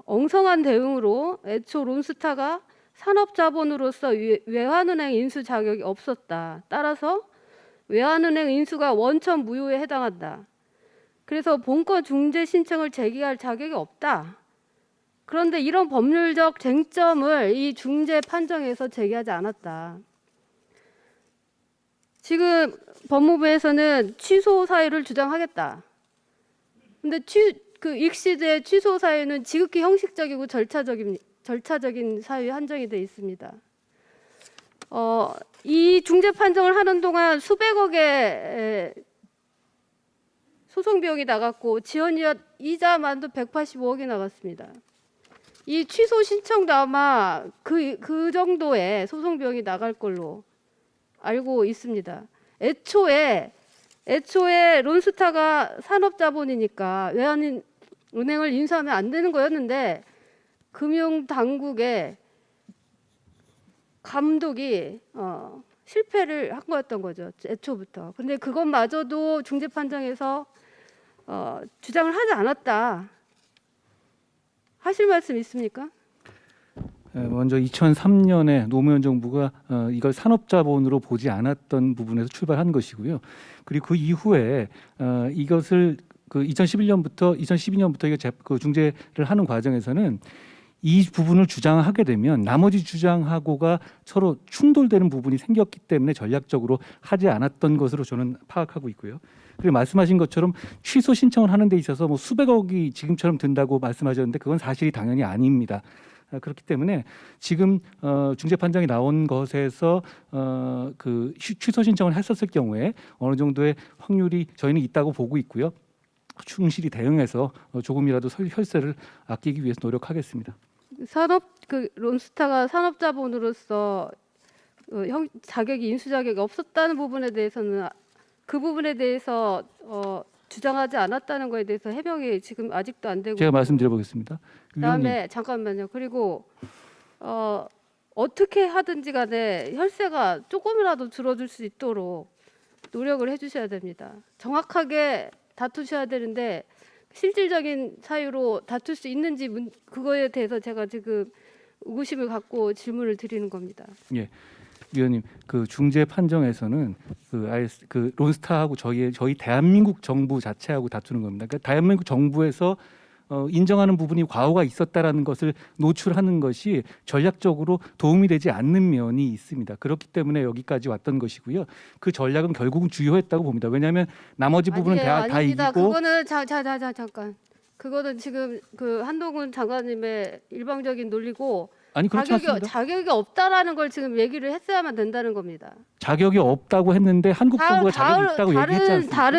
엉성한 대응으로 애초 론스타가 산업자본으로서 외환은행 인수 자격이 없었다. 따라서 외환은행 인수가 원천 무효에 해당한다. 그래서 본건 중재 신청을 제기할 자격이 없다. 그런데 이런 법률적 쟁점을 이 중재 판정에서 제기하지 않았다. 지금 법무부에서는 취소 사유를 주장하겠다. 근데 익시드의 취소 사유는 지극히 형식적이고 절차적인 사유에 한정이 되어 있습니다. 이 중재 판정을 하는 동안 수백억의 소송 비용이 나갔고 지연 이자만도 185억이 나갔습니다. 이 취소 신청도 아마 그 정도의 소송 비용이 나갈 걸로 알고 있습니다. 애초에 론스타가 산업자본이니까 외환은행을 인수하면 안 되는 거였는데 금융당국의 감독이 실패를 한 거였던 거죠. 애초부터. 근데 그것마저도 중재 판정에서 주장을 하지 않았다. 하실 말씀 있습니까? 먼저 2003년에 노무현 정부가 이걸 산업자본으로 보지 않았던 부분에서 출발한 것이고요. 그리고 그 이후에 이것을 2012년부터 이거 중재를 하는 과정에서는 이 부분을 주장하게 되면 나머지 주장하고가 서로 충돌되는 부분이 생겼기 때문에 전략적으로 하지 않았던 것으로 저는 파악하고 있고요. 그리고 말씀하신 것처럼 취소 신청을 하는 데 있어서 뭐 수백억이 지금처럼 든다고 말씀하셨는데 그건 사실이 당연히 아닙니다. 그렇기 때문에 지금 중재 판정이 나온 것에서 취소 신청을 했었을 경우에 어느 정도의 확률이 저희는 있다고 보고 있고요. 충실히 대응해서 조금이라도 혈세를 아끼기 위해서 노력하겠습니다. 론스타가 산업자본으로서 자격이 인수 자격이 없었다는 부분에 대해서는 그 부분에 대해서 주장하지 않았다는 거에 대해서 해명이 지금 아직도 안 되고. 제가 말씀드려보겠습니다. 그다음에 잠깐만요. 그리고 어떻게 하든지 간에 혈세가 조금이라도 줄어들 수 있도록 노력을 해주셔야 됩니다. 정확하게 다투셔야 되는데 실질적인 사유로 다툴 수 있는지 그거에 대해서 제가 지금 의구심을 갖고 질문을 드리는 겁니다. 예, 위원님, 그 중재 판정에서는 그 론스타하고 저희 대한민국 정부 자체하고 다투는 겁니다. 그러니까 대한민국 정부에서 인정하는 부분이 과오가 있었다라는 것을 노출하는 것이 전략적으로 도움이 되지 않는 면이 있습니다. 그렇기 때문에 여기까지 왔던 것이고요. 그 전략은 결국은 주요했다고 봅니다. 왜냐하면 나머지 부분은 다 이기고. 그거는 잠깐. 그거는 지금 그 한동훈 장관님의 일방적인 논리고. 아니, 그렇지 않습니다. 자격이 없다라는 걸 지금 얘기를 했어야만 된다는 겁니다. 자격이 없다고 했는데 한국 정부가 자격이 있다고 얘기했지 않습니까?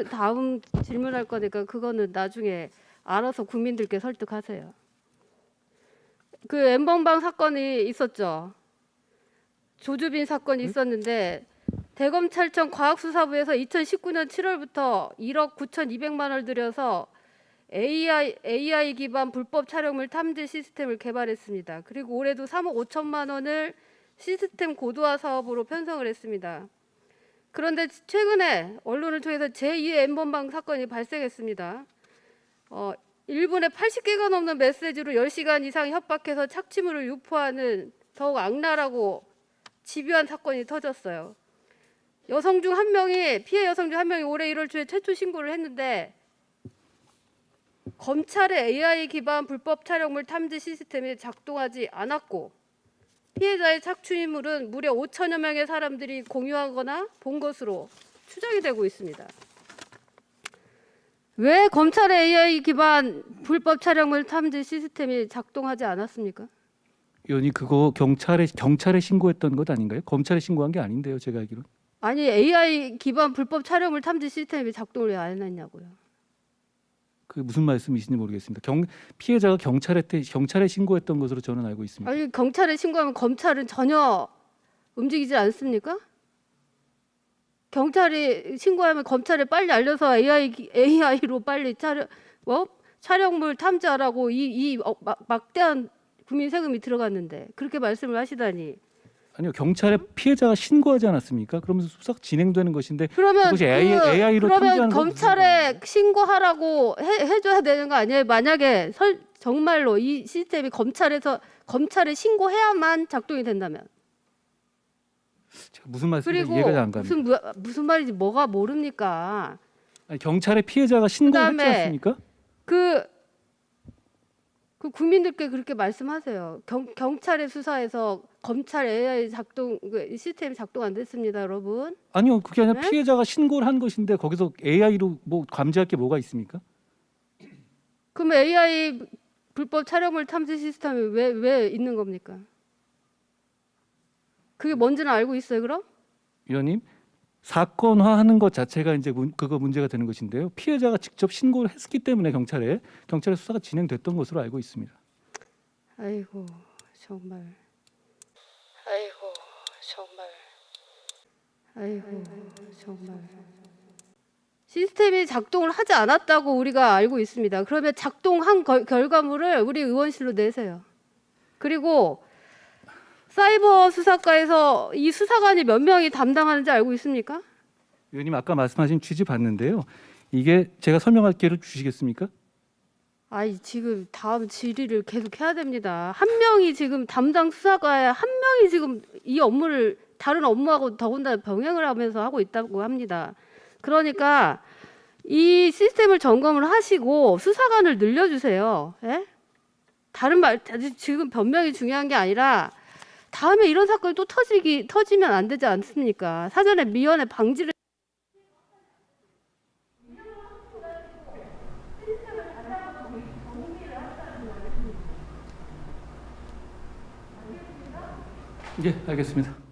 다음 질문할 거니까 그거는 나중에 알아서 국민들께 설득하세요. 그 엠번방 사건이 있었죠. 조주빈 사건이 있었는데 대검찰청 과학수사부에서 2019년 7월부터 1억 9,200만 원을 들여서 AI 기반 불법 촬영물 탐지 시스템을 개발했습니다. 그리고 올해도 3억 5천만 원을 시스템 고도화 사업으로 편성을 했습니다. 그런데 최근에 언론을 통해서 제2의 엠번방 사건이 발생했습니다. 1분에 80개가 넘는 메시지로 10시간 이상 협박해서 착취물을 유포하는 더욱 악랄하고 집요한 사건이 터졌어요. 피해 여성 중 한 명이 올해 1월 초에 최초 신고를 했는데 검찰의 AI 기반 불법 촬영물 탐지 시스템이 작동하지 않았고 피해자의 착취물은 무려 5천여 명의 사람들이 공유하거나 본 것으로 추정이 되고 있습니다. 왜 검찰의 AI 기반 불법 촬영물 탐지 시스템이 작동하지 않았습니까? 의원이 그거 경찰에 신고했던 것 아닌가요? 검찰에 신고한 게 아닌데요, 제가 알기로는. 아니, AI 기반 불법 촬영물 탐지 시스템이 작동을 왜 안 했냐고요. 그 무슨 말씀이신지 모르겠습니다. 피해자가 경찰에 신고했던 것으로 저는 알고 있습니다. 아니, 경찰에 신고하면 검찰은 전혀 움직이지 않습니까? 경찰이 신고하면 검찰에 빨리 알려서 AI로 빨리 촬영물 탐지하라고 이 막대한 국민 세금이 들어갔는데 그렇게 말씀을 하시다니 아니요, 경찰에 피해자가 신고하지 않았습니까? 그러면서 수사 진행되는 것인데 그러면 그것이 AI로 그러면 탐지하는 건 검찰에 신고하라고 해줘야 되는 거 아니에요? 만약에 정말로 이 시스템이 검찰에 신고해야만 작동이 된다면. 제가 무슨 말씀인지 그리고 이해가 잘 안 갑니다. 무슨 말인지 뭐가 모릅니까? 아니, 경찰에 피해자가 신고를 했지 그다음에 않습니까? 그 국민들께 그렇게 말씀하세요. 경찰의 수사에서 검찰 AI 시스템이 작동 안 됐습니다, 여러분. 아니요, 그게 아니라 네? 피해자가 신고를 한 것인데 거기서 AI로 뭐 감지할 게 뭐가 있습니까? 그럼 AI 불법 촬영물 탐지 시스템이 왜 있는 겁니까? 그게 뭔지는 알고 있어요, 그럼? 위원님, 사건화하는 것 자체가 이제 그거 문제가 되는 것인데요. 피해자가 직접 신고를 했기 때문에 경찰에 수사가 진행됐던 것으로 알고 있습니다. 아이고 정말. 아이고 정말. 아이고 정말. 시스템이 작동을 하지 않았다고 우리가 알고 있습니다. 그러면 작동한 결과물을 우리 의원실로 내세요. 그리고 사이버 수사과에서 이 수사관이 몇 명이 담당하는지 알고 있습니까? 위원님, 아까 말씀하신 취지 봤는데요. 이게 제가 설명할 기회를 주시겠습니까? 아이 지금 다음 질의를 계속 해야 됩니다. 한 명이 지금 담당 수사과에 한 명이 지금 이 업무를 다른 업무하고 더군다나 병행을 하면서 하고 있다고 합니다. 그러니까 이 시스템을 점검을 하시고 수사관을 늘려주세요. 예? 지금 변명이 중요한 게 아니라 다음에 이런 사건이 또 터지면 안 되지 않습니까? 사전에 미연에 방지를 예, 알겠습니다.